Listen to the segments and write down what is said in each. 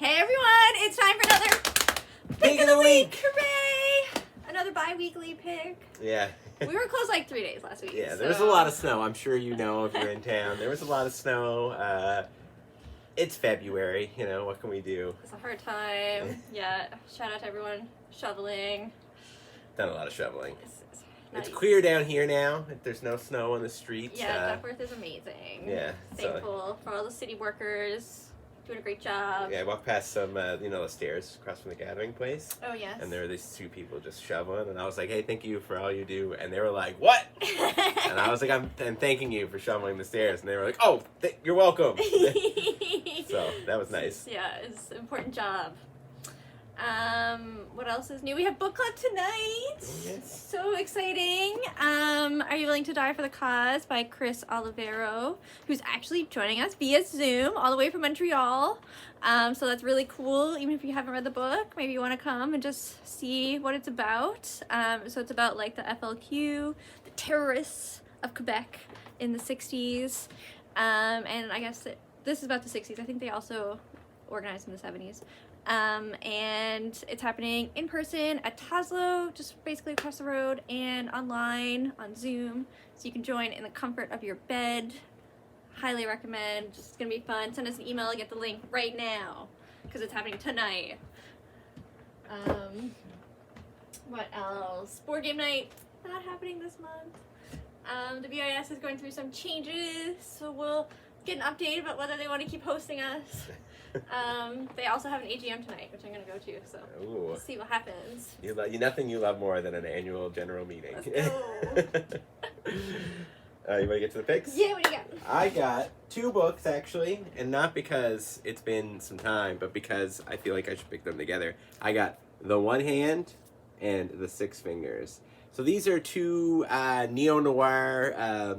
Hey everyone, it's time for another Pick of the Week! Hooray! Another bi-weekly pick. Yeah. We were closed like 3 days last week. Yeah, so. there was a lot of snow. I'm sure you know if you're in town. There was a lot of snow. It's February, you know, what can we do? It's a hard time. Yeah, shout out to everyone shoveling. Done a lot of shoveling. It's easy. clear down here now. There's no snow on the streets. Yeah, Duckworth is amazing. Yeah. Thankful for all the city workers doing a great job. Yeah, I walked past some, the stairs across from the gathering place. Oh, yes. And there were these two people just shoveling, and I was like, hey, thank you for all you do. And they were like, what? And I was like, I'm thanking you for shoveling the stairs. And they were like, oh, you're welcome. So that was nice. Yeah, it's an important job. What else is new? We have book club tonight. Yes. So exciting. Are You Willing to Die for the Cause by Chris Olivero, who's actually joining us via Zoom all the way from Montreal. So that's really cool. Even if you haven't read the book, maybe you want to come and just see what it's about. So it's about like the FLQ, the terrorists of Quebec in the 60s. And I guess this is about the 60s. I think they also organized in the 70s. And it's happening in person at Taslo, just basically across the road, and online on Zoom, so you can join in the comfort of your bed. Highly recommend. Just it's gonna be fun. Send us an email and get the link right now because it's happening tonight. What else? Board game night, not happening this month. The BIS is going through some changes, so we'll get an update about whether they want to keep hosting us. They also have an AGM tonight, which I'm going to go to, so Ooh. we'll see what happens. Nothing you love more than an annual general meeting. Let's go. You want to get to the picks? Yeah, what do you got? I got 2 books, actually, and not because it's been some time, but because I feel like I should pick them together. I got The One Hand and The Six Fingers. So these are 2 neo-noir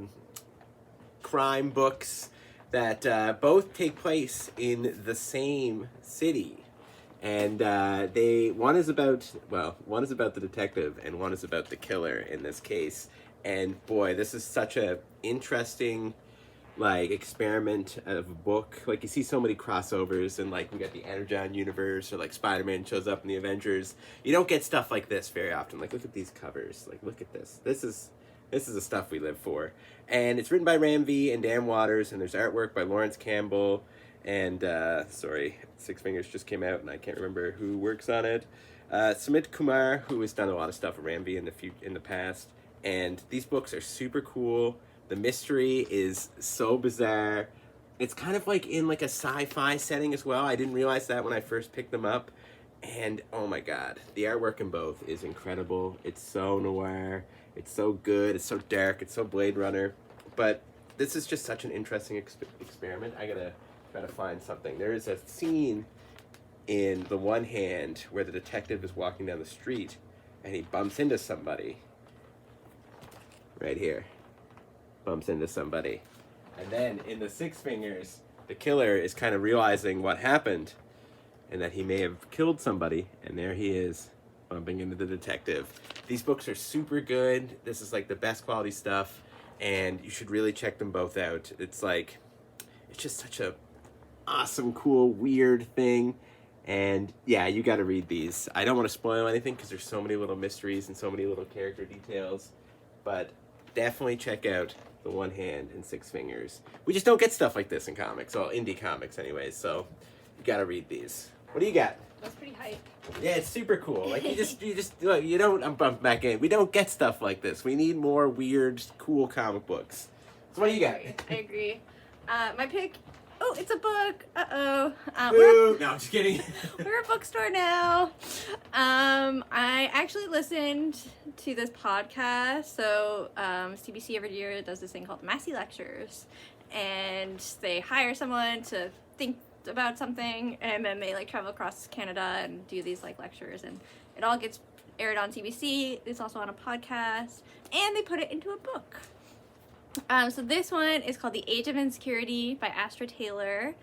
crime books that both take place in the same city, and one is about the detective and one is about the killer in this case. And boy, this is such a interesting experiment of a book. Like, you see so many crossovers, and like we got the Energon universe, or like Spider-Man shows up in the Avengers. You don't get stuff like this very often. Like, look at these covers. Like, look at this. This is the stuff we live for. And it's written by Ram V and Dan Waters, and there's artwork by Lawrence Campbell, and, Six Fingers just came out, and I can't remember who works on it. Sumit Kumar, who has done a lot of stuff with Ram V in the past. And these books are super cool. The mystery is so bizarre. It's kind of like in like a sci-fi setting as well. I didn't realize that when I first picked them up. And oh my god, the artwork in both is incredible. It's so noir. It's so good. It's so dark. It's so Blade Runner. But this is just such an interesting experiment. I gotta try to find something. There is a scene in The One Hand where the detective is walking down the street and he bumps into somebody. Right here. Bumps into somebody. And then in The Six Fingers, the killer is kind of realizing what happened and that he may have killed somebody. And there he is, bumping into the detective. These books are super good. This is like the best quality stuff, and you should really check them both out. It's just such a awesome, cool, weird thing. And yeah, you got to read these. I don't want to spoil anything because there's so many little mysteries and so many little character details, but definitely check out The One Hand and Six Fingers. We just don't get stuff like this in comics, well, indie comics anyways, so you got to read these. What do you got? That's pretty hype. Yeah, it's super cool. Like, you don't, I'm bumping back in. We don't get stuff like this. We need more weird, cool comic books. So what do you got? I agree. My pick, it's a book. Uh-oh. No, I'm just kidding. We're a bookstore now. I actually listened to this podcast. So CBC every year does this thing called Massey Lectures. And they hire someone to think about something, and then they travel across Canada and do these lectures, and it all gets aired on CBC. It's also on a podcast, and they put it into a book. So this one is called The Age of Insecurity by Astra Taylor.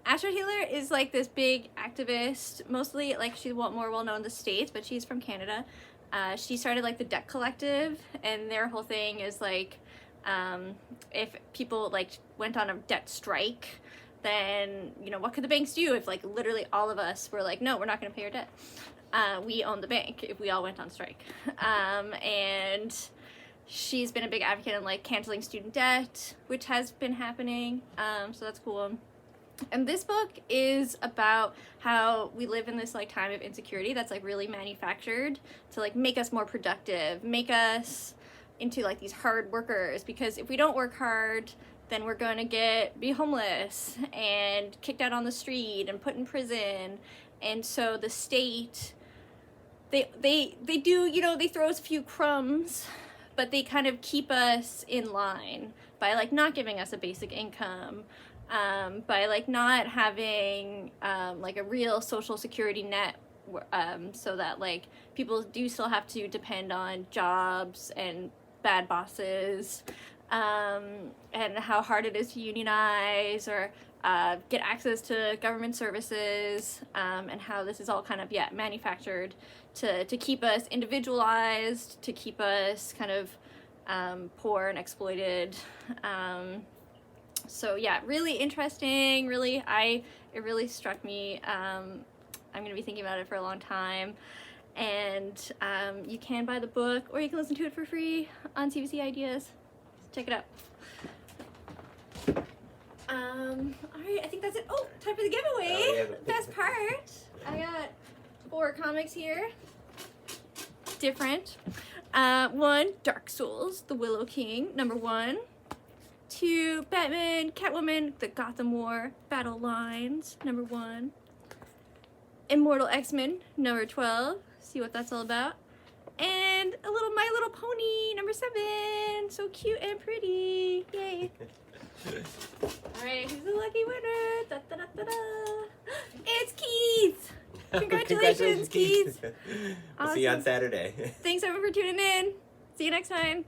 Astra Taylor is this big activist, mostly she's more well known in the States, but she's from Canada. She started the Debt Collective, and their whole thing is if people went on a debt strike, then, you know, what could the banks do if, like, literally all of us were like, no, we're not going to pay our debt? We own the bank if we all went on strike. And she's been a big advocate in, like, canceling student debt, which has been happening. So that's cool. And this book is about how we live in this, like, time of insecurity that's, like, really manufactured to, like, make us more productive, make us into, like, these hard workers, because if we don't work hard, then we're going to be homeless and kicked out on the street and put in prison. And so the state, they do, you know, they throw us a few crumbs, but they kind of keep us in line by, like, not giving us a basic income, by, like, not having, like, a real social security net, so that, like, people do still have to depend on jobs and bad bosses, and how hard it is to unionize or get access to government services, and how this is all kind of, manufactured to keep us individualized, to keep us kind of poor and exploited. So yeah, really interesting. It really struck me. I'm gonna be thinking about it for a long time. And you can buy the book, or you can listen to it for free on CBC Ideas. Check it out. Alright, I think that's it. Oh, time for the giveaway. Oh, yeah. Best part. I got 4 comics here. Different. 1, Dark Souls, The Willow King, number 1. 2, Batman, Catwoman, The Gotham War, Battle Lines, number 1. Immortal X-Men, number 12. See what that's all about. And a little My Little Pony, number 7. So cute and pretty. Yay. Alright, who's the lucky winner? Da, da, da, da, da. It's Keith! Congratulations, Keith! We'll see you on Saturday. Thanks everyone for tuning in. See you next time.